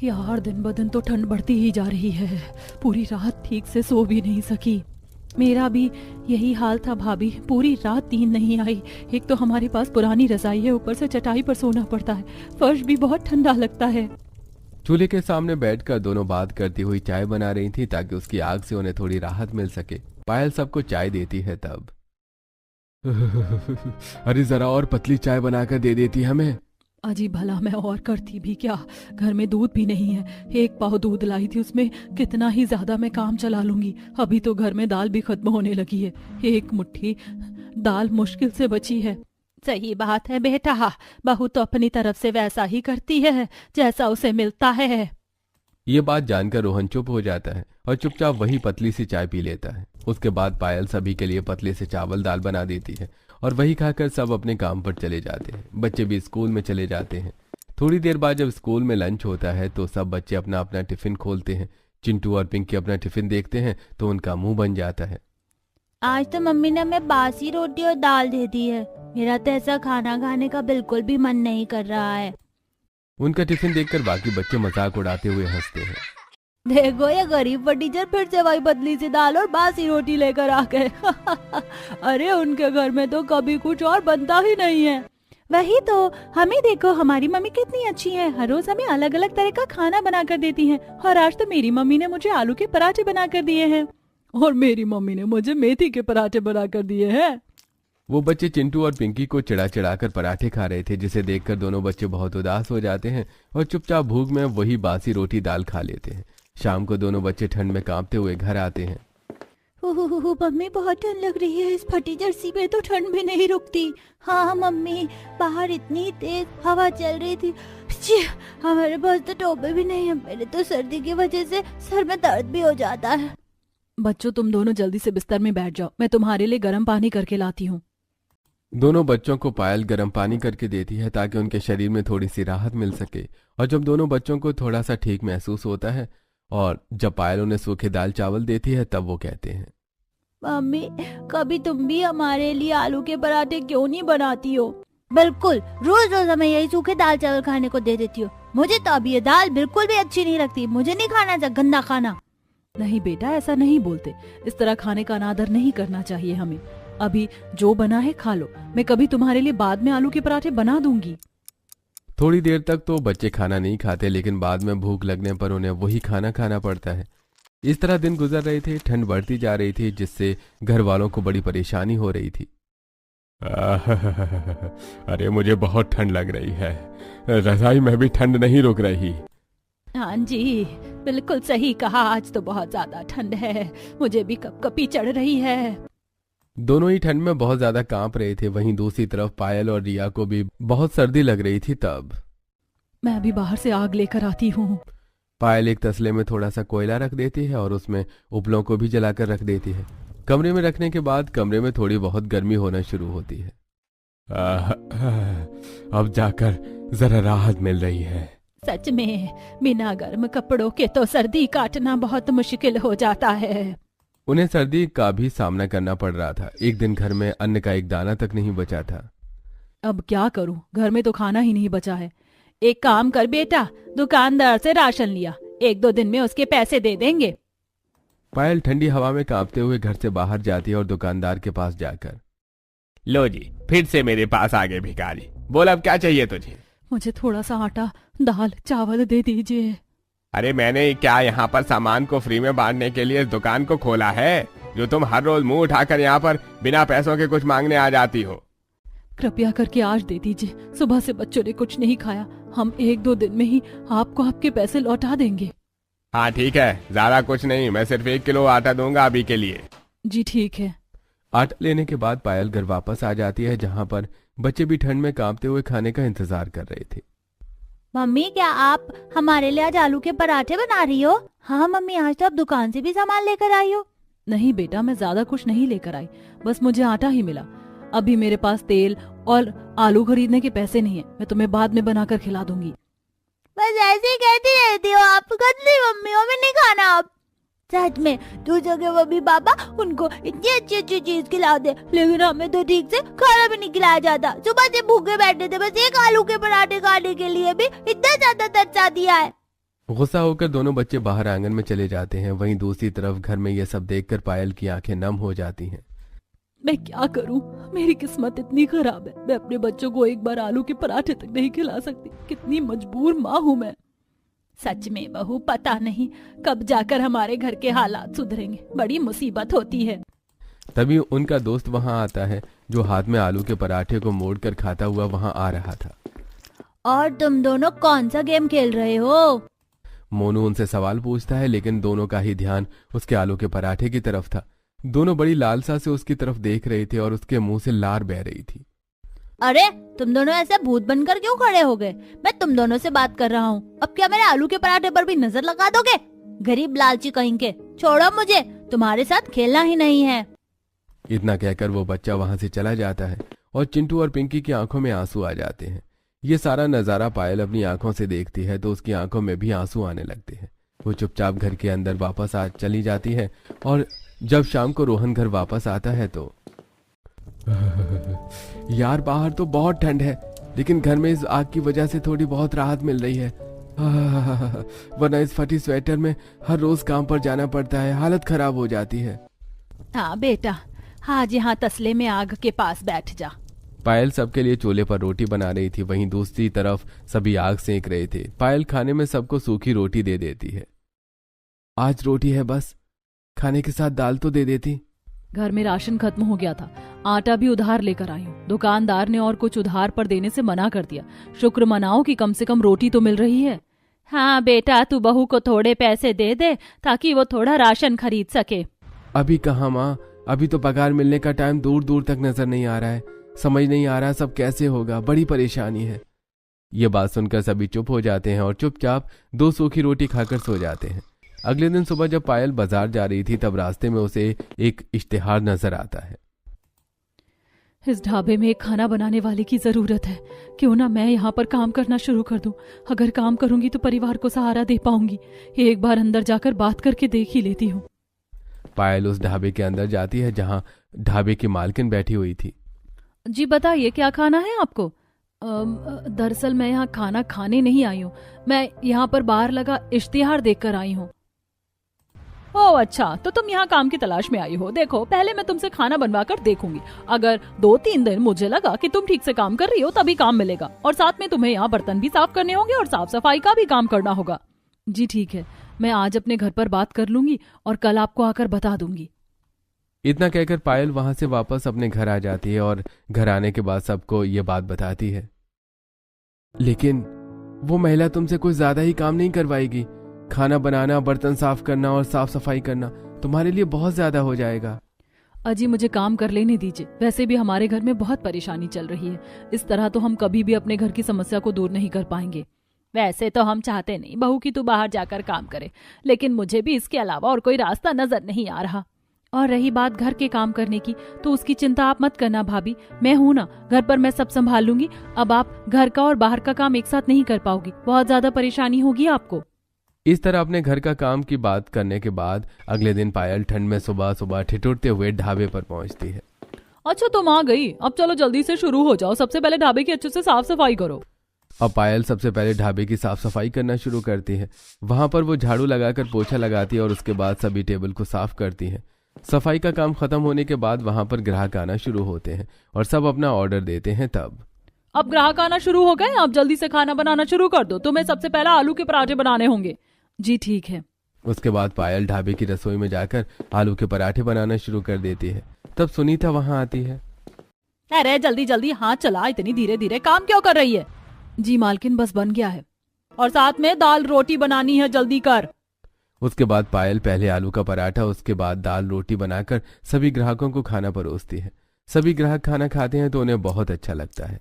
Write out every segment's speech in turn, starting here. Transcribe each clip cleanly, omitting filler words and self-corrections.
यार दिन ब दिन तो ठंड बढ़ती ही जा रही है। पूरी रात ठीक से सो भी नहीं सकी। मेरा भी यही हाल था भाभी, पूरी रात नींद नहीं आई। एक तो हमारे पास पुरानी रजाई है, ऊपर से चटाई पर सोना पड़ता है, फर्श भी बहुत ठंडा लगता है। चूल्हे के सामने बैठकर दोनों बात करती हुई चाय बना रही थी ताकि उसकी आग से उन्हें थोड़ी राहत मिल सके। पायल सबको चाय देती है तब अरे जरा और पतली चाय बनाकर दे देती हमें। अजी भला मैं और करती भी क्या, घर में दूध भी नहीं है। एक पाव दूध लाई थी, उसमें कितना ही ज्यादा मैं काम चला लूंगी। अभी तो घर में दाल भी खत्म होने लगी है, एक मुट्ठी दाल मुश्किल से बची है। सही बात है बेटा, बहू तो अपनी तरफ से वैसा ही करती है जैसा उसे मिलता है। ये बात जानकर रोहन चुप हो जाता है और चुपचाप वही पतली सी चाय पी लेता है। उसके बाद पायल सभी के लिए पतले से चावल दाल बना देती है और वही खाकर सब अपने काम पर चले जाते हैं। बच्चे भी स्कूल में चले जाते हैं। थोड़ी देर बाद जब स्कूल में लंच होता है तो सब बच्चे अपना अपना टिफिन खोलते हैं। चिंटू और पिंकी अपना टिफिन देखते हैं तो उनका मुंह बन जाता है। आज तो मम्मी ने हमें बासी रोटी और दाल दे दी है। मेरा तो ऐसा खाना खाने का बिल्कुल भी मन नहीं कर रहा है। उनका टिफिन देखकर बाकी बच्चे मजाक उड़ाते हुए हंसते हैं। देखो ये गरीब टीचर फिर से वही बदली सी दाल और बासी रोटी लेकर आ गए। अरे उनके घर में तो कभी कुछ और बनता ही नहीं है। वही तो, हमें देखो हमारी मम्मी कितनी अच्छी है, हर रोज हमें अलग अलग तरह का खाना बना कर देती हैं। और आज तो मेरी मम्मी ने मुझे आलू के पराठे बना कर दिए हैं और मेरी मम्मी ने मुझे मेथी के पराठे बना कर दिए हैं। वो बच्चे चिंटू और पिंकी को चिढ़ा चिढ़ाकर पराठे खा रहे थे, जिसे देखकर दोनों बच्चे बहुत उदास हो जाते हैं और चुपचाप भूख में वही बासी रोटी दाल खा लेते हैं। शाम को दोनों बच्चे ठंड में कांपते हुए घर आते हैं। मम्मी बहुत ठंड लग रही है, इस फटी जर्सी में तो ठंड भी नहीं रुकती। हाँ मम्मी, बाहर इतनी तेज हवा चल रही थी। हमारे पास तो टोपे भी नहीं है, मेरे तो सर्दी की वजह से सर में दर्द भी हो जाता है। बच्चों तुम दोनों जल्दी से बिस्तर में बैठ जाओ, मैं तुम्हारे लिए गर्म पानी करके लाती हूँ। दोनों बच्चों को पायल गर्म पानी करके देती है ताकि उनके शरीर में थोड़ी सी राहत मिल सके। और जब दोनों बच्चों को थोड़ा सा ठीक महसूस होता है और जब पायल उन्हें सूखे दाल चावल देती है तब वो कहते हैं, मम्मी कभी तुम भी हमारे लिए आलू के पराठे क्यों नहीं बनाती हो? बिल्कुल, रोज रोज हमें यही सूखे दाल चावल खाने को दे देती हो। मुझे तो अभी ये दाल बिल्कुल भी अच्छी नहीं लगती, मुझे नहीं खाना चाहिए गंदा खाना। नहीं बेटा, ऐसा नहीं बोलते, इस तरह खाने का अनादर नहीं करना चाहिए हमें। अभी जो बना है खा लो, मैं कभी तुम्हारे लिए बाद में आलू के पराठे बना दूंगी। थोड़ी देर तक तो बच्चे खाना नहीं खाते, लेकिन बाद में भूख लगने पर उन्हें वही खाना खाना पड़ता है। इस तरह दिन गुजर रहे थे। ठंड बढ़ती जा रही थी, जिससे घर वालों को बड़ी परेशानी हो रही थी। अरे मुझे बहुत ठंड लग रही है, रजाई में भी ठंड नहीं रुक रही। हाँ जी, बिल्कुल सही कहा, आज तो बहुत ज्यादा ठंड है, मुझे भी कपकपी चढ़ रही है। दोनों ही ठंड में बहुत ज्यादा कांप रहे थे। वहीं दूसरी तरफ पायल और रिया को भी बहुत सर्दी लग रही थी। तब मैं अभी बाहर से आग लेकर आती हूँ। पायल एक तसले में थोड़ा सा कोयला रख देती है और उसमें उपलों को भी जलाकर रख देती है। कमरे में रखने के बाद कमरे में थोड़ी बहुत गर्मी होना शुरू होती है। अब जाकर जरा राहत मिल रही है। सच में बिना गर्म कपड़ों के तो सर्दी काटना बहुत मुश्किल हो जाता है। उन्हें सर्दी का भी सामना करना पड़ रहा था। एक दिन घर में अन्न का एक दाना तक नहीं बचा था। अब क्या करूं, घर में तो खाना ही नहीं बचा है। एक काम कर बेटा, दुकानदार से राशन लिया, 1-2 दिन में उसके पैसे दे देंगे। पायल ठंडी हवा में कांपते हुए घर से बाहर जाती है और दुकानदार के पास जाकर, लो जी, फिर से मेरे पास आ गए भिखारी। बोल अब क्या चाहिए तुझे? मुझे थोड़ा सा आटा, दाल, चावल दे दीजिए। अरे मैंने क्या यहाँ पर सामान को फ्री में बांटने के लिए इस दुकान को खोला है, जो तुम हर रोज मुंह उठाकर यहाँ पर बिना पैसों के कुछ मांगने आ जाती हो? कृपया करके आज दे दीजिए, सुबह से बच्चों ने कुछ नहीं खाया, हम 1-2 दिन में ही आपको आपके पैसे लौटा देंगे। हाँ ठीक है, ज्यादा कुछ नहीं, मैं सिर्फ 1 किलो आटा दूंगा अभी के लिए। जी ठीक है। आटा लेने के बाद पायल घर वापस आ जाती है, जहाँ पर बच्चे भी ठंड में कांपते हुए खाने का इंतजार कर रहे थे। मम्मी क्या आप हमारे लिए आज आलू के पराठे बना रही हो? हाँ मम्मी, आज तो आप दुकान से भी सामान लेकर आई हो। नहीं बेटा, मैं ज्यादा कुछ नहीं लेकर आई, बस मुझे आटा ही मिला। अभी मेरे पास तेल और आलू खरीदने के पैसे नहीं है, मैं तुम्हें बाद में बनाकर खिला दूंगी। बस ऐसे ही कहती रहती हो आप, गंदी मम्मी हो, मैं नहीं खाना अब। सच में तू जगह मम्मी पापा उनको इतनी अच्छी अच्छी चीज खिला दे, लेकिन हमें तो ठीक से खाना भी नहीं खिलाया जाता। सुबह से भूखे बैठे थे, बस एक आलू के पराठे खाने के लिए भी इतना ज्यादा तरसा दिया है। गुस्सा होकर दोनों बच्चे बाहर आंगन में चले जाते हैं। वहीं दूसरी तरफ घर में यह सब देखकर पायल की आंखें नम हो जाती हैं। मैं क्या करूं? मेरी किस्मत इतनी खराब है, मैं अपने बच्चों को एक बार आलू के पराठे तक नहीं खिला सकती। कितनी मजबूर माँ हूं मैं। सच में बहू, पता नहीं कब जाकर हमारे घर के हालात सुधरेंगे, बड़ी मुसीबत होती है। तभी उनका दोस्त वहां आता है, जो हाथ में आलू के पराठे को मोड़कर खाता हुआ वहां आ रहा था। और तुम दोनों कौन सा गेम खेल रहे हो? मोनू उनसे सवाल पूछता है, लेकिन दोनों का ही ध्यान उसके आलू के पराठे की तरफ था। दोनों बड़ी लालसा से उसकी तरफ देख रहे थे और उसके मुंह से लार बह रही थी। अरे तुम दोनों ऐसे भूत बनकर क्यों खड़े हो गए? मैं तुम दोनों से बात कर रहा हूँ। अब क्या मेरे आलू के पराठे पर भी नजर लगा दोगे? गरीब लालची कहीं के, छोड़ो मुझे, तुम्हारे साथ खेलना ही नहीं है। इतना कहकर वो बच्चा वहां से चला जाता है और चिंटू और पिंकी की आंखों में आंसू आ जाते हैं। ये सारा नजारा पायल अपनी आंखों से देखती है तो उसकी आंखों में भी आंसू आने लगते हैं। वो चुपचाप घर के अंदर वापस आ चली जाती है और जब शाम को रोहन घर वापस आता है तो यार बाहर तो बहुत ठंड है, लेकिन घर में इस आग की वजह से थोड़ी बहुत राहत मिल रही है। वरना इस फटी स्वेटर में हर रोज काम पर जाना पड़ता है, हालत खराब हो जाती है। हाँ बेटा, आज यहाँ तसले में आग के पास बैठ जा। पायल सबके लिए चूल्हे पर रोटी बना रही थी, वहीं दूसरी तरफ सभी आग सेंक रहे थे। पायल खाने में सबको सूखी रोटी दे देती है। आज रोटी है बस, खाने के साथ दाल तो दे देती। घर में राशन खत्म हो गया था, आटा भी उधार लेकर आई हूँ। दुकानदार ने और कुछ उधार पर देने से मना कर दिया। शुक्र मनाओ कि कम से कम रोटी तो मिल रही है। हाँ बेटा, तू बहू को थोड़े पैसे दे दे ताकि वो थोड़ा राशन खरीद सके। अभी कहाँ माँ, अभी तो पगार मिलने का टाइम दूर दूर तक नजर नहीं आ रहा है। समझ नहीं आ रहा सब कैसे होगा, बड़ी परेशानी है। ये बात सुनकर सभी चुप हो जाते हैं और चुपचाप 2 सूखी रोटी खाकर सो जाते हैं। अगले दिन सुबह जब पायल बाजार जा रही थी तब रास्ते में उसे एक इश्तिहार नजर आता है। इस ढाबे में एक खाना बनाने वाले की जरूरत है। क्यों ना मैं यहाँ पर काम करना शुरू कर दूं। अगर काम करूंगी तो परिवार को सहारा दे पाऊंगी। एक बार अंदर जाकर बात करके देख ही लेती हूँ। पायल उस ढाबे के अंदर जाती है जहाँ ढाबे की मालकिन बैठी हुई थी। जी बताइए, क्या खाना है आपको? दरअसल मैं यहाँ खाना खाने नहीं आई हूँ, मैं यहाँ पर बाहर लगा इश्तिहार देखकर आई हूँ। ओह अच्छा, तो तुम यहाँ काम की तलाश में आई हो। देखो, पहले मैं तुमसे खाना बनवा कर देखूंगी। अगर 2-3 दिन मुझे लगा कि तुम ठीक से काम कर रही हो तभी काम मिलेगा, और साथ में तुम्हें यहाँ बर्तन भी साफ करने होंगे और साफ सफाई का भी काम करना होगा। जी ठीक है, मैं आज अपने घर पर बात कर लूंगी और कल आपको आकर बता दूंगी। इतना कहकर पायल वहां से वापस अपने घर आ जाती है और घर आने के बाद सबको ये बात बताती है। लेकिन वो महिला तुमसे कुछ ज्यादा ही काम नहीं करवाएगी। खाना बनाना, बर्तन साफ करना और साफ सफाई करना तुम्हारे लिए बहुत ज्यादा हो जाएगा। अजी मुझे काम कर लेने दीजिए। वैसे भी हमारे घर में बहुत परेशानी चल रही है। इस तरह तो हम कभी भी अपने घर की समस्या को दूर नहीं कर पाएंगे। वैसे तो हम चाहते नहीं बहू की तू बाहर जाकर काम करे, लेकिन मुझे भी इसके अलावा और कोई रास्ता नजर नहीं आ रहा। और रही बात घर के काम करने की, तो उसकी चिंता आप मत करना भाभी, मैं हूं ना, घर पर मैं सब संभाल लूंगी। अब आप घर का और बाहर का काम एक साथ नहीं कर पाओगी, बहुत ज्यादा परेशानी होगी आपको। इस तरह अपने घर का काम की बात करने के बाद अगले दिन पायल ठंड में सुबह सुबह ठिठुरते हुए ढाबे पर पहुंचती है। अच्छा तुम आ गई, अब चलो जल्दी से शुरू हो जाओ। सबसे पहले ढाबे की अच्छे से साफ सफाई करो। अब पायल सबसे पहले ढाबे की साफ सफाई करना शुरू करती है। वहां पर वो झाड़ू लगाकर पोछा लगाती है और उसके बाद सभी टेबल को साफ करती है। सफाई का काम खत्म होने के बाद वहां पर ग्राहक आना शुरू होते हैं और सब अपना ऑर्डर देते हैं। तब अब ग्राहक आना शुरू हो गए, आप जल्दी से खाना बनाना शुरू कर दो। तुम्हें सबसे पहले आलू के पराठे बनाने होंगे। जी ठीक है। उसके बाद पायल ढाबे की रसोई में जाकर आलू के पराठे बनाना शुरू कर देती है। तब सुनीता वहां आती है। अरे जल्दी जल्दी हाथ चला, इतनी धीरे धीरे काम क्यों कर रही है? जी मालकिन, बस बन गया है। और साथ में दाल रोटी बनानी है, जल्दी कर। उसके बाद पायल पहले आलू का पराठा, उसके बाद दाल रोटी बनाकर सभी ग्राहकों को खाना परोसती है। सभी ग्राहक खाना खाते हैं तो उन्हें बहुत अच्छा लगता है।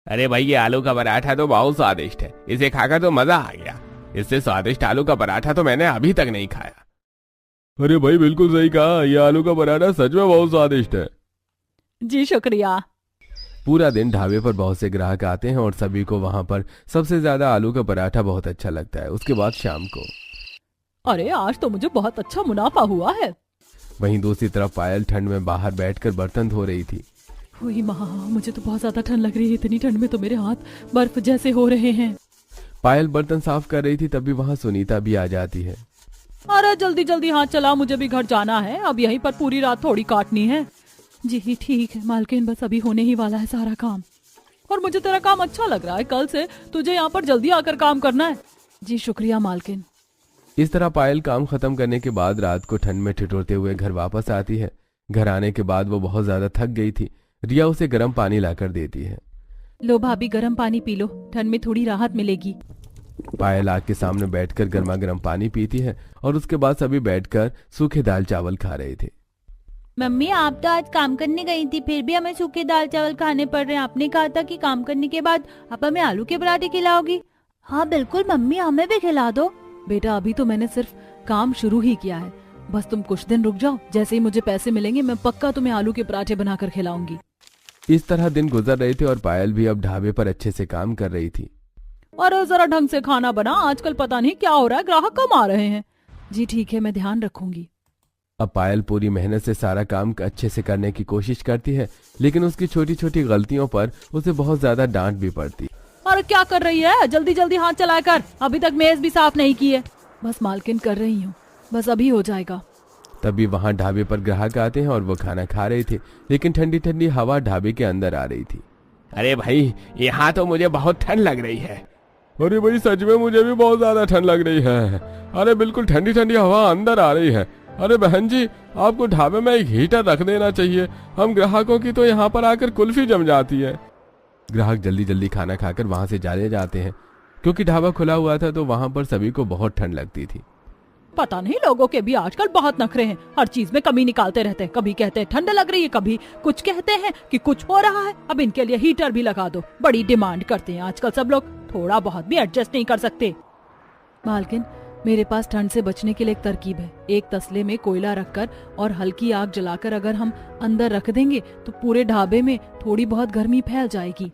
अरे भाई, ये आलू का पराठा तो बहुत स्वादिष्ट है, इसे खाकर तो मजा आ गया। इससे स्वादिष्ट आलू का पराठा तो मैंने अभी तक नहीं खाया। अरे भाई बिल्कुल सही कहा, ये आलू का पराठा सच में बहुत स्वादिष्ट है। जी शुक्रिया। पूरा दिन ढाबे पर बहुत से ग्राहक आते हैं और सभी को वहां पर सबसे ज्यादा आलू का पराठा बहुत अच्छा लगता है। उसके बाद शाम को, अरे आज तो मुझे बहुत अच्छा मुनाफा हुआ है। वहीं दूसरी तरफ पायल ठंड में बाहर बैठकर बर्तन धो रही थी। हुई माँ, मुझे तो बहुत ज्यादा ठंड लग रही है। इतनी ठंड में तो मेरे हाथ बर्फ जैसे हो रहे हैं। पायल बर्तन साफ कर रही थी तभी वहां सुनीता भी आ जाती है। अरे जल्दी जल्दी हाथ चला, मुझे भी घर जाना है, अब यहीं पर पूरी रात थोड़ी काटनी है। जी ठीक है मालकिन, बस अभी होने ही वाला है सारा काम। और मुझे तेरा काम अच्छा लग रहा है, कल से तुझे यहाँ पर जल्दी आकर काम करना है। जी शुक्रिया मालकिन। इस तरह पायल काम खत्म करने के बाद रात को ठंड में ठिठुरते हुए घर वापस आती है। घर आने के बाद वो बहुत ज्यादा थक गई थी। रिया उसे गर्म पानी लाकर देती है। लो भाभी गर्म पानी पी लो, ठंड में थोड़ी राहत मिलेगी। पायल आग के सामने बैठकर गर्मा गर्म पानी पीती है और उसके बाद सभी बैठकर सूखे दाल चावल खा रहे थे। मम्मी आप तो आज काम करने गई थी, फिर भी हमें सूखे दाल चावल खाने पड़ रहे हैं। आपने कहा था कि काम करने के बाद आप हमें आलू के पराठे खिलाओगी। हाँ बिल्कुल मम्मी, हमें भी खिला दो। बेटा अभी तो मैंने सिर्फ काम शुरू ही किया है, बस तुम कुछ दिन रुक जाओ, जैसे ही मुझे पैसे मिलेंगे मैं पक्का तुम्हें आलू के पराठे बनाकर खिलाऊंगी। इस तरह दिन गुजर रहे थे और पायल भी अब ढाबे पर अच्छे से काम कर रही थी। और जरा ढंग से खाना बना, आजकल पता नहीं क्या हो रहा है, ग्राहक कम आ रहे हैं। जी ठीक है, मैं ध्यान रखूंगी। अब पायल पूरी मेहनत से सारा काम अच्छे से करने की कोशिश करती है, लेकिन उसकी छोटी छोटी गलतियों पर उसे बहुत ज्यादा डांट भी पड़ती। अरे क्या कर रही है, जल्दी जल्दी हाथ चला कर, अभी तक मेज भी साफ नहीं की है। बस मालकिन कर रही हूँ, बस अभी हो जाएगा। तभी वहां ढाबे पर ग्राहक आते हैं और वो खाना खा रहे थे, लेकिन ठंडी ठंडी हवा ढाबे के अंदर आ रही थी। अरे भाई यहाँ तो मुझे बहुत ठंड लग रही है। अरे भाई सच में मुझे भी बहुत ज्यादा ठंड लग रही है। अरे बिल्कुल ठंडी ठंडी हवा अंदर आ रही है। अरे बहन जी आपको ढाबे में एक हीटर रख देना चाहिए, हम ग्राहकों की तो यहाँ पर आकर कुल्फी जम जाती है। ग्राहक जल्दी जल्दी खाना खाकर वहां से चले जाते हैं, क्योंकि ढाबा खुला हुआ था तो वहां पर सभी को बहुत ठंड लगती थी। पता नहीं लोगों के भी आजकल बहुत नखरे हैं, हर चीज में कमी निकालते रहते हैं। कभी कहते हैं ठंड लग रही है, कभी कुछ कहते हैं कि कुछ हो रहा है। अब इनके लिए हीटर भी लगा दो, बड़ी डिमांड करते हैं आजकल सब लोग, थोड़ा बहुत भी एडजस्ट नहीं कर सकते। मालकिन मेरे पास ठंड से बचने के लिए एक तरकीब है। एक तसले में कोयला रखकर और हल्की आग जलाकर अगर हम अंदर रख देंगे तो पूरे ढाबे में थोड़ी बहुत गर्मी फैल जाएगी।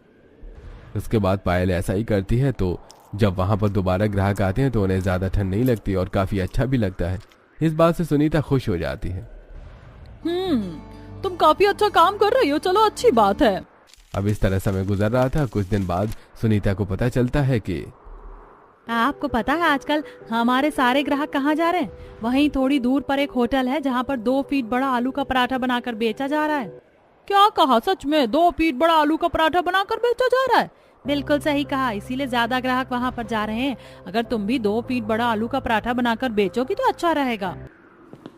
उसके बाद पायल ऐसा ही करती है, तो जब वहां पर दोबारा ग्राहक आते हैं तो उन्हें ज्यादा ठंड नहीं लगती और काफी अच्छा भी लगता है। इस बात से सुनीता खुश हो जाती है। तुम काफी अच्छा काम कर रही हो, चलो अच्छी बात है। अब इस तरह समय गुजर रहा था। कुछ दिन बाद सुनीता को पता चलता है कि आपको पता है आजकल हमारे सारे ग्राहक कहाँ जा रहे हैं? वहीं थोड़ी दूर पर एक होटल है जहाँ पर 2 फीट बड़ा आलू का पराठा बनाकर बेचा जा रहा है। क्या कहा, सच में 2 फीट बड़ा आलू का पराठा बनाकर बेचा जा रहा है? बिल्कुल सही कहा, इसीलिए ज्यादा ग्राहक वहाँ पर जा रहे हैं। अगर तुम भी 2 फीट बड़ा आलू का पराठा बनाकर बेचोगी तो अच्छा रहेगा।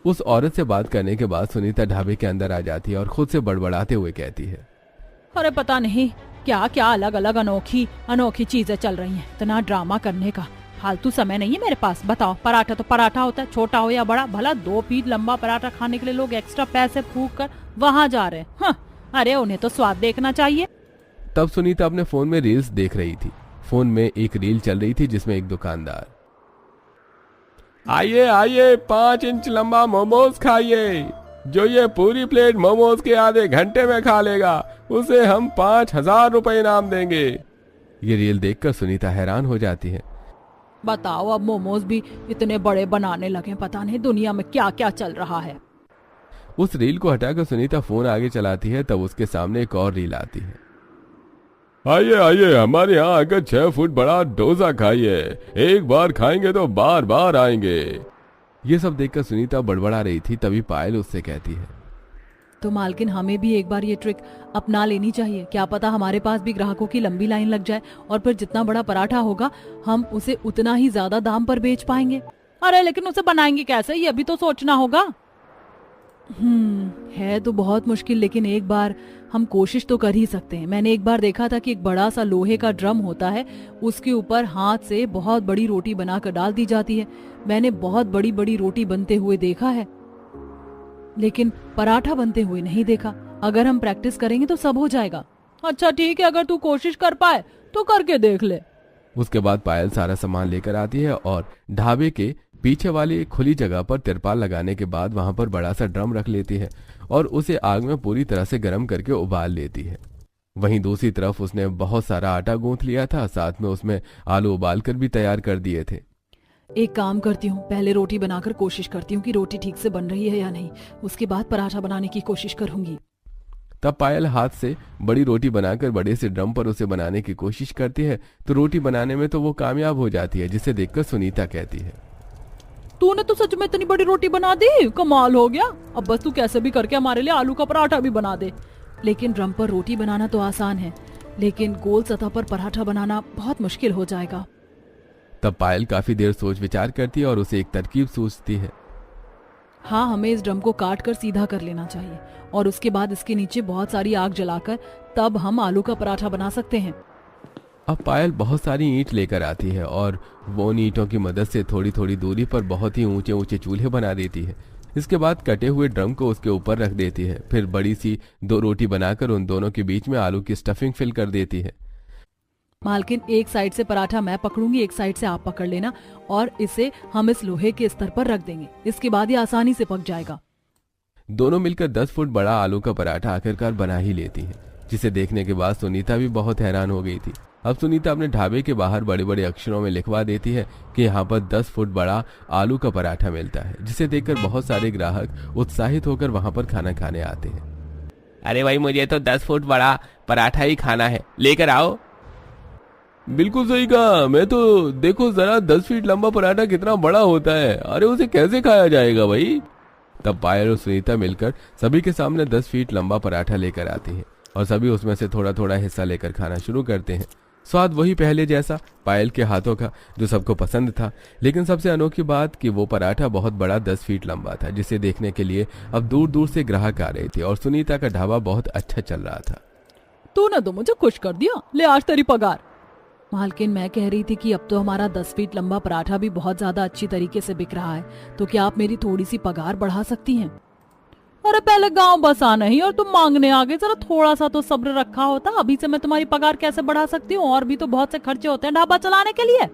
उस औरत से बात करने के बाद सुनीता ढाबे के अंदर आ जाती है और खुद से बड़बड़ाते हुए कहती है, अरे पता नहीं क्या क्या अलग अलग अनोखी चीजें चल रही हैं। इतना ड्रामा करने का फालतू समय नहीं है मेरे पास। बताओ, पराठा तो पराठा होता है, छोटा हो या बड़ा। भला 2 फीट लंबा पराठा खाने के लिए लोग एक्स्ट्रा पैसे फूंक कर वहाँ जा रहे हैं। हाँ, अरे उन्हें तो स्वाद देखना चाहिए। तब सुनीता अपने फोन में रील्स देख रही थी। फोन में एक रील चल रही थी जिसमें एक दुकानदार, आइए आइए 5 इंच लंबा मोमोज खाइए, जो ये पूरी प्लेट मोमोज के आधे घंटे में खा लेगा उसे हम 5,000 रुपए इनाम देंगे। ये रील देखकर सुनीता हैरान हो जाती है। बताओ, अब मोमोज भी इतने बड़े बनाने लगे, पता नहीं दुनिया में क्या क्या चल रहा है। उस रील को हटाकर सुनीता फोन आगे चलाती है, तब उसके सामने एक और रील आती है। आइए आइए हमारे यहाँ आकर 6 फुट बड़ा डोसा खाइए, एक बार खाएंगे तो बार बार आएंगे। ये सब देखकर सुनीता बड़बड़ा रही थी। तभी पायल उससे कहती है, तो मालकिन हमें भी एक बार ये ट्रिक अपना लेनी चाहिए। क्या पता हमारे पास भी ग्राहकों की लंबी लाइन लग जाए और फिर जितना बड़ा पराठा होगा हम उसे उतना ही ज्यादा दाम पर बेच पाएंगे। अरे लेकिन उसे बनाएंगे कैसे, ये भी तो सोचना होगा। है तो बहुत मुश्किल, लेकिन एक बार हम कोशिश तो कर ही सकते हैं। मैंने एक बार देखा था कि एक बड़ा सा लोहे का ड्रम होता है, उसके ऊपर हाथ से बहुत बड़ी रोटी बनाकर डाल दी जाती है। मैंने बहुत बड़ी बड़ी रोटी बनते हुए देखा है, लेकिन पराठा बनते हुए नहीं देखा। अगर हम प्रैक्टिस करेंगे तो सब हो जाएगा। अच्छा ठीक है, अगर तू कोशिश कर पाए तो करके देख ले। उसके बाद पायल सारा सामान लेकर आती है और ढाबे के पीछे वाली खुली जगह पर तिरपाल लगाने के बाद वहां पर बड़ा सा ड्रम रख लेती है और उसे आग में पूरी तरह से गर्म करके उबाल लेती है। वहीं दूसरी तरफ उसने बहुत सारा आटा गूंथ लिया था, साथ में उसमें आलू उबाल कर भी तैयार कर दिए थे। एक काम करती हूँ, पहले रोटी बनाकर कोशिश करती हूँ कि रोटी ठीक से बन रही है या नहीं, उसके बाद पराठा बनाने की कोशिश करूंगी। तब पायल हाथ से बड़ी रोटी बनाकर बड़े से ड्रम पर उसे बनाने की कोशिश करती है, तो रोटी बनाने में तो वो कामयाब हो जाती है, जिसे देखकर सुनीता कहती है, तूने तो सच में इतनी बड़ी रोटी बना दी, कमाल हो गया। अब बस तू कैसे भी करके हमारे लिए आलू का पराठा भी बना दे। लेकिन ड्रम पर रोटी बनाना तो आसान है, लेकिन गोल सतह पर पराठा बनाना बहुत मुश्किल हो जाएगा। तब पायल काफी देर सोच विचार करती है और उसे एक तरकीब सूझती है। हाँ, हमें इस ड्रम को काट कर सीधा कर लेना चाहिए और उसके बाद इसके नीचे बहुत सारी आग जलाकर तब हम आलू का पराठा बना सकते हैं। अब पायल बहुत सारी ईंट लेकर आती है और वो उन ईंटों की मदद से थोड़ी थोड़ी दूरी पर बहुत ही ऊंचे ऊंचे चूल्हे बना देती है। इसके बाद कटे हुए ड्रम को उसके ऊपर रख देती है। फिर बड़ी सी 2 रोटी बनाकर उन दोनों के बीच में आलू की स्टफिंग फिल कर देती है। मालकिन, एक साइड से पराठा मैं पकड़ूंगी, एक साइड से आप पकड़ लेना और इसे हम इस लोहे के स्तर पर रख देंगे। इसके बाद ये आसानी से पक जाएगा। दोनों मिलकर 10 फुट बड़ा आलू का पराठा आखिरकार बना ही लेती है, जिसे देखने के बाद सुनीता भी बहुत हैरान हो गई थी। अब सुनीता अपने ढाबे के बाहर बड़े बड़े अक्षरों में लिखवा देती है कि यहाँ पर 10 फुट बड़ा आलू का पराठा मिलता है, जिसे देखकर बहुत सारे ग्राहक उत्साहित होकर वहाँ पर खाना खाने आते हैं। अरे भाई, मुझे तो 10 फुट बड़ा पराठा ही खाना है, लेकर आओ। बिल्कुल सही कहा। मैं तो देखो जरा 10 फीट लंबा पराठा कितना बड़ा होता है। अरे उसे कैसे खाया जाएगा भाई। तब पायल और सुनीता मिलकर सभी के सामने 10 फीट लंबा पराठा लेकर आती है और सभी उसमें से थोड़ा थोड़ा हिस्सा लेकर खाना शुरू करते हैं। स्वाद वही पहले जैसा, पायल के हाथों का, जो सबको पसंद था। लेकिन सबसे अनोखी बात कि वो पराठा बहुत बड़ा 10 फीट लंबा था, जिसे देखने के लिए अब दूर दूर से ग्राहक आ रहे थे और सुनीता का ढाबा बहुत अच्छा चल रहा था। तूने तो मुझे खुश कर दिया, ले आज तेरी पगार। मालकिन, मैं कह रही थी कि अब तो हमारा 10 फीट लंबा पराठा भी बहुत ज्यादा अच्छी तरीके से बिक रहा है, तो क्या आप मेरी थोड़ी सी पगार बढ़ा सकती हैं? अरे पहले गांव बस आना ही और तुम मांगने आ गए, जरा थोड़ा सा तो सब्र रखा होता। अभी से मैं तुम्हारी पगार कैसे बढ़ा सकती हूँ? और भी तो बहुत से खर्चे होते हैं ढाबा चलाने के लिए।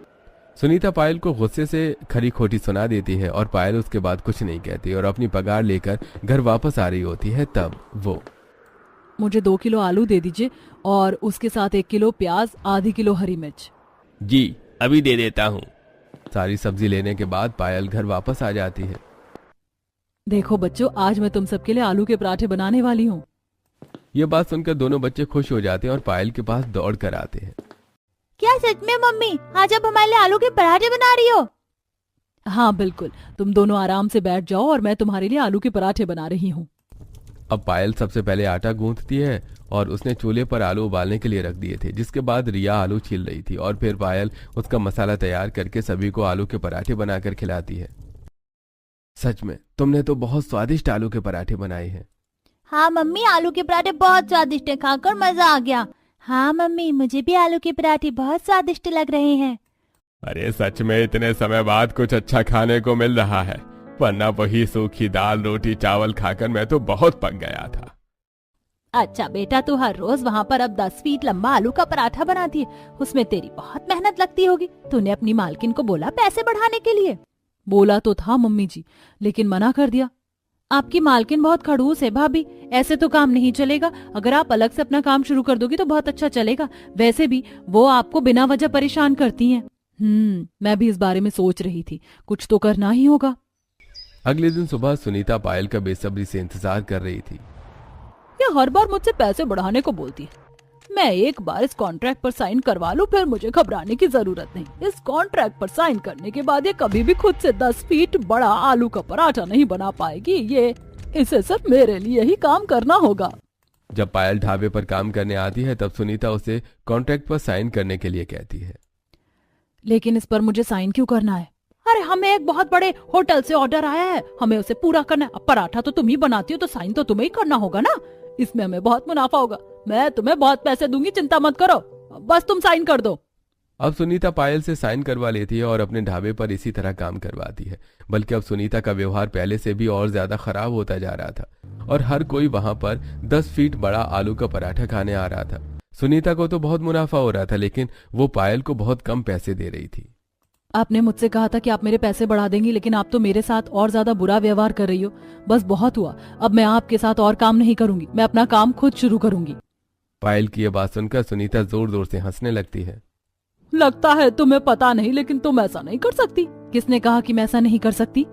सुनीता पायल को गुस्से से खरी खोटी सुना देती है और पायल उसके बाद कुछ नहीं कहती और अपनी पगार लेकर घर वापस आ रही होती है। तब वो, मुझे 2 किलो आलू दे दीजिए और उसके साथ 1 किलो प्याज, आधी किलो हरी मिर्च। जी, अभी दे देता हूँ। सारी सब्जी लेने के बाद पायल घर वापस आ जाती है। देखो बच्चों, आज मैं तुम सबके लिए आलू के पराठे बनाने वाली हूँ। ये बात सुनकर दोनों बच्चे खुश हो जाते हैं और पायल के पास दौड़ कर आते हैं। क्या सच में मम्मी, आज आप हमारे लिए आलू के पराठे बना रही हो? हाँ बिल्कुल, तुम दोनों आराम से बैठ जाओ और मैं तुम्हारे लिए आलू के पराठे बना रही हूँ। अब पायल सबसे पहले आटा गूंथती है और उसने चूल्हे पर आलू उबालने के लिए रख दिए थे, जिसके बाद रिया आलू छील रही थी और फिर पायल उसका मसाला तैयार करके सभी को आलू के पराठे बनाकर खिलाती है। सच में तुमने तो बहुत स्वादिष्ट आलू के पराठे बनाए हैं। हाँ मम्मी, आलू के पराठे बहुत स्वादिष्ट है, खाकर मजा आ गया। हाँ मम्मी, मुझे भी आलू के पराठे बहुत स्वादिष्ट लग रहे हैं। अरे सच में इतने समय बाद कुछ अच्छा खाने को मिल रहा है, वरना वही सूखी दाल रोटी चावल खाकर मैं तो बहुत पक गया था। अच्छा बेटा, तू हर रोज वहाँ पर अब 10 फीट लंबा आलू का पराठा बनाती है, उसमें तेरी बहुत मेहनत लगती होगी। तूने अपनी मालकिन को बोला पैसे बढ़ाने के लिए? बोला तो था मम्मी जी, लेकिन मना कर दिया। आपकी मालकिन बहुत खड़ूस है भाभी, ऐसे तो काम नहीं चलेगा। अगर आप अलग से अपना काम शुरू कर दोगी तो बहुत अच्छा चलेगा। वैसे भी वो आपको बिना वजह परेशान करती हैं। मैं भी इस बारे में सोच रही थी, कुछ तो करना ही होगा। अगले दिन सुबह सुनीता पायल का बेसब्री से इंतजार कर रही थी। ये हर बार मुझसे पैसे बढ़ाने को बोलती है। मैं एक बार इस कॉन्ट्रैक्ट पर साइन करवा लूं, फिर मुझे घबराने की जरूरत नहीं। इस कॉन्ट्रैक्ट पर साइन करने के बाद ये कभी भी खुद से 10 फीट बड़ा आलू का पराठा नहीं बना पाएगी। इसे सिर्फ मेरे लिए ही काम करना होगा। जब पायल ढाबे पर काम करने आती है तब सुनीता उसे कॉन्ट्रैक्ट पर साइन करने के लिए कहती है। लेकिन इस पर मुझे साइन क्यों करना है? अरे हमें एक बहुत बड़े होटल से ऑर्डर आया है, हमें उसे पूरा करना है। अब पराठा तो तुम ही बनाती हो तो साइन तो तुम्हें ही करना होगा ना। इसमें हमें बहुत मुनाफा होगा। मैं तुम्हें बहुत पैसे दूंगी, चिंता मत करो, बस तुम साइन कर दो। अब सुनीता पायल से साइन करवा लेती है और अपने ढाबे पर इसी तरह काम करवाती है। बल्कि अब सुनीता का व्यवहार पहले से भी और ज्यादा खराब होता जा रहा था और हर कोई वहां पर 10 फीट बड़ा आलू का पराठा खाने आ रहा था। सुनीता को तो बहुत मुनाफा हो रहा था, लेकिन वो पायल को बहुत कम पैसे दे रही थी। आपने मुझसे कहा था कि आप मेरे पैसे बढ़ा देंगी, लेकिन आप तो मेरे साथ और ज्यादा बुरा व्यवहार कर रही हो। बस बहुत हुआ, अब मैं आपके साथ और काम नहीं करूंगी, मैं अपना काम खुद शुरू करूंगी। पायल की यह बात सुनकर सुनीता जोर जोर से हंसने लगती है। लगता है तुम्हें पता नहीं, लेकिन तुम ऐसा नहीं कर सकती। किसने कहा कि मैं ऐसा नहीं कर सकती?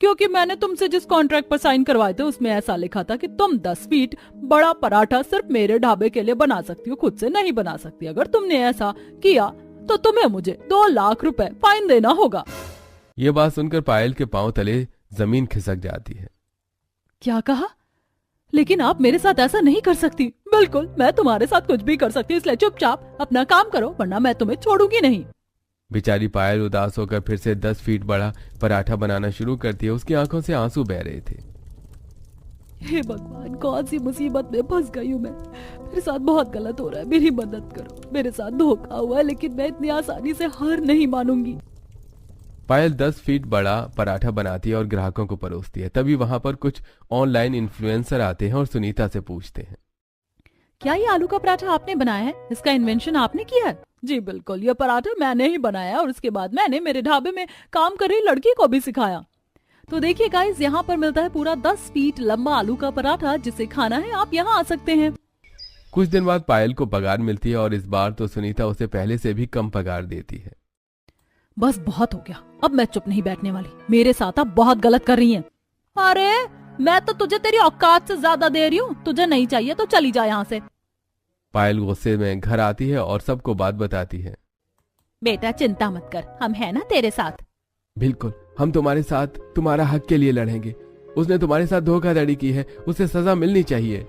क्योंकि मैंने तुमसे जिस कॉन्ट्रैक्ट पर साइन करवाए थे उसमें ऐसा लिखा था कि तुम 10 फीट बड़ा पराठा सिर्फ मेरे ढाबे के लिए बना सकती हो, खुद से नहीं बना सकती। अगर तुमने ऐसा किया तो तुम्हें मुझे 2 लाख रुपए फाइन देना होगा। ये बात सुनकर पायल के पांव तले जमीन खिसक जाती है। क्या कहा? लेकिन आप मेरे साथ ऐसा नहीं कर सकती। बिल्कुल, मैं तुम्हारे साथ कुछ भी कर सकती हूँ, इसलिए चुपचाप अपना काम करो वरना मैं तुम्हें छोड़ूंगी नहीं। बेचारी पायल उदास होकर फिर से 10 फीट बड़ा पराठा बनाना शुरू करती है। उसकी आंखों से आंसू बह रहे थे। हे भगवान, कौन सी मुसीबत में फंस गई हूँ मैं। मेरे साथ बहुत गलत हो रहा है, मेरी मदद करो। मेरे साथ धोखा हुआ है लेकिन मैं इतनी आसानी से हार नहीं मानूंगी। पायल 10 फीट बड़ा पराठा बनाती है और ग्राहकों को परोसती है। तभी वहां पर कुछ ऑनलाइन इन्फ्लुएंसर आते हैं और सुनीता से पूछते हैं, क्या ये आलू का पराठा आपने बनाया है? इसका इन्वेंशन आपने किया है? जी बिल्कुल, ये पराठा मैंने ही बनाया और उसके बाद मैंने मेरे ढाबे में काम कर रही लड़की को भी सिखाया। तो देखिए गाइस, यहाँ पर मिलता है पूरा 10 फीट लंबा आलू का पराठा। जिसे खाना है आप यहाँ आ सकते हैं। कुछ दिन बाद पायल को पगार मिलती है और इस बार तो सुनीता उसे पहले से भी कम पगार देती है। बस बहुत हो गया, अब मैं चुप नहीं बैठने वाली। मेरे साथ आप बहुत गलत कर रही हैं। अरे मैं तो तुझे तेरी औकात से ज्यादा दे रही हूँ, तुझे नहीं चाहिए तो चली जा यहाँ से। पायल गुस्से में घर आती है और सबको बात बताती है। बेटा चिंता मत कर, हम है ना तेरे साथ। बिल्कुल, हम तुम्हारे साथ तुम्हारा हक के लिए लड़ेंगे। उसने तुम्हारे साथ धोखाधड़ी की है, उसे सजा मिलनी चाहिए।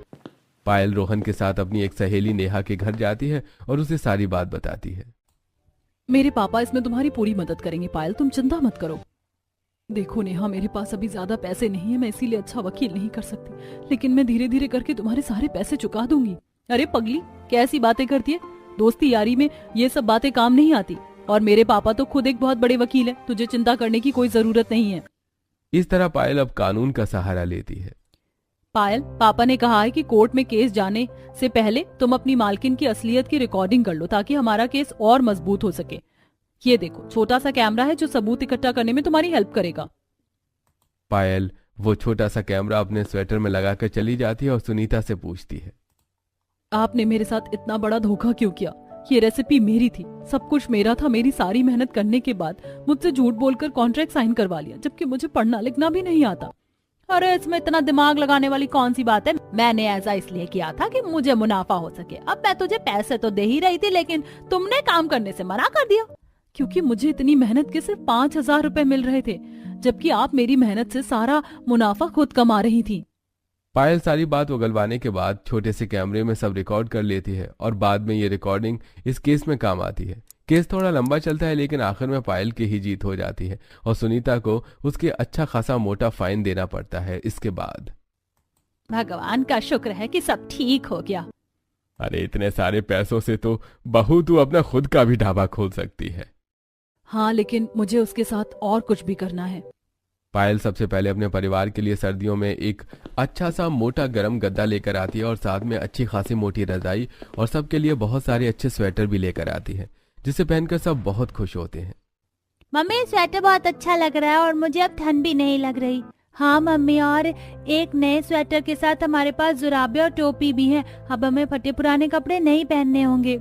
पायल रोहन के साथ अपनी एक सहेली नेहा के घर जाती है और उसे सारी बात बताती है। मेरे पापा इसमें तुम्हारी पूरी मदद करेंगे पायल, तुम चिंता मत करो। देखो नेहा, मेरे पास अभी ज्यादा पैसे नहीं है, मैं इसीलिए अच्छा वकील नहीं कर सकती, लेकिन मैं धीरे धीरे करके तुम्हारे सारे पैसे चुका दूंगी। अरे पगली, कैसी बातें करती है? दोस्ती यारी में ये सब बातें काम नहीं आती। और मेरे पापा तो खुद एक बहुत बड़े वकील है, तुझे चिंता करने की कोई जरूरत नहीं है। इस तरह पायल अब कानून का सहारा लेती है। पायल, पापा ने कहा है कि कोर्ट में केस जाने से पहले तुम अपनी मालकिन की असलियत की रिकॉर्डिंग कर लो ताकि हमारा केस और मजबूत हो सके। ये देखो, छोटा सा कैमरा है जो सबूत इकट्ठा करने में तुम्हारी हेल्प करेगा। पायल वो छोटा सा कैमरा अपने स्वेटर में लगाकर चली जाती है और सुनीता से पूछती है, आपने मेरे साथ इतना बड़ा धोखा क्यों किया? ये रेसिपी मेरी थी, सब कुछ मेरा था। मेरी सारी मेहनत करने के बाद मुझसे झूठ बोलकर कॉन्ट्रैक्ट साइन करवा लिया, जबकि मुझे पढ़ना लिखना भी नहीं आता। अरे इसमें इतना दिमाग लगाने वाली कौन सी बात है? मैंने ऐसा इसलिए किया था कि मुझे मुनाफा हो सके। अब मैं तुझे पैसे तो दे ही रही थी, लेकिन तुमने काम करने से मना कर दिया, क्योंकि मुझे इतनी मेहनत के सिर्फ 5,000 रुपए मिल रहे थे, जबकि आप मेरी मेहनत से सारा मुनाफा खुद कमा रही थी। पायल सारी बात उगलवाने के बाद छोटे से कैमरे में सब रिकॉर्ड कर लेती है और बाद में ये रिकॉर्डिंग इस केस में काम आती है। केस थोड़ा लंबा चलता है लेकिन आखिर में पायल की ही जीत हो जाती है और सुनीता को उसके अच्छा खासा मोटा फाइन देना पड़ता है। इसके बाद भगवान का शुक्र है कि सब ठीक हो गया। अरे इतने सारे पैसों से तो बहू तू अपना खुद का भी ढाबा खोल सकती है। हाँ, लेकिन मुझे उसके साथ और कुछ भी करना है। पायल सबसे पहले अपने परिवार के लिए सर्दियों में एक अच्छा सा मोटा गरम गद्दा लेकर आती है और साथ में अच्छी खासी मोटी रजाई और सबके लिए बहुत सारे अच्छे स्वेटर भी लेकर आती है, जिसे पहनकर सब बहुत खुश होते हैं। मम्मी स्वेटर बहुत अच्छा लग रहा है और मुझे अब ठंड भी नहीं लग रही। हाँ मम्मी, और एक नए स्वेटर के साथ हमारे पास जुराबे और टोपी भी है। अब हमें फटे पुराने कपड़े नहीं पहनने होंगे।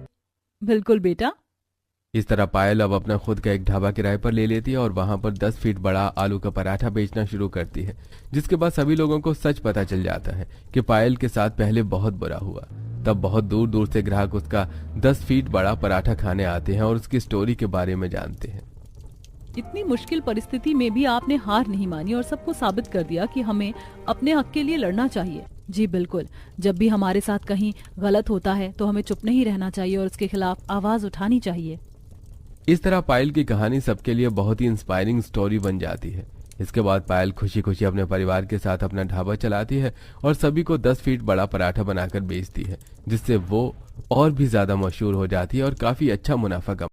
बिल्कुल बेटा। इस तरह पायल अब अपना खुद का एक ढाबा किराए पर ले लेती है और वहां पर 10 फीट बड़ा आलू का पराठा बेचना शुरू करती है, जिसके बाद सभी लोगों को सच पता चल जाता है कि पायल के साथ पहले बहुत बुरा हुआ। तब बहुत दूर दूर से ग्राहक उसका 10 फीट बड़ा पराठा खाने आते हैं और उसकी स्टोरी के बारे में जानते हैं। इतनी मुश्किल परिस्थिति में भी आपने हार नहीं मानी और सबको साबित कर दिया कि हमें अपने हक के लिए लड़ना चाहिए। जी बिल्कुल, जब भी हमारे साथ कहीं गलत होता है तो हमें चुप नहीं रहना चाहिए और उसके खिलाफ आवाज उठानी चाहिए। इस तरह पायल की कहानी सबके लिए बहुत ही इंस्पायरिंग स्टोरी बन जाती है। इसके बाद पायल खुशी खुशी अपने परिवार के साथ अपना ढाबा चलाती है और सभी को 10 फीट बड़ा पराठा बनाकर बेचती है, जिससे वो और भी ज्यादा मशहूर हो जाती है और काफी अच्छा मुनाफा कमाती है।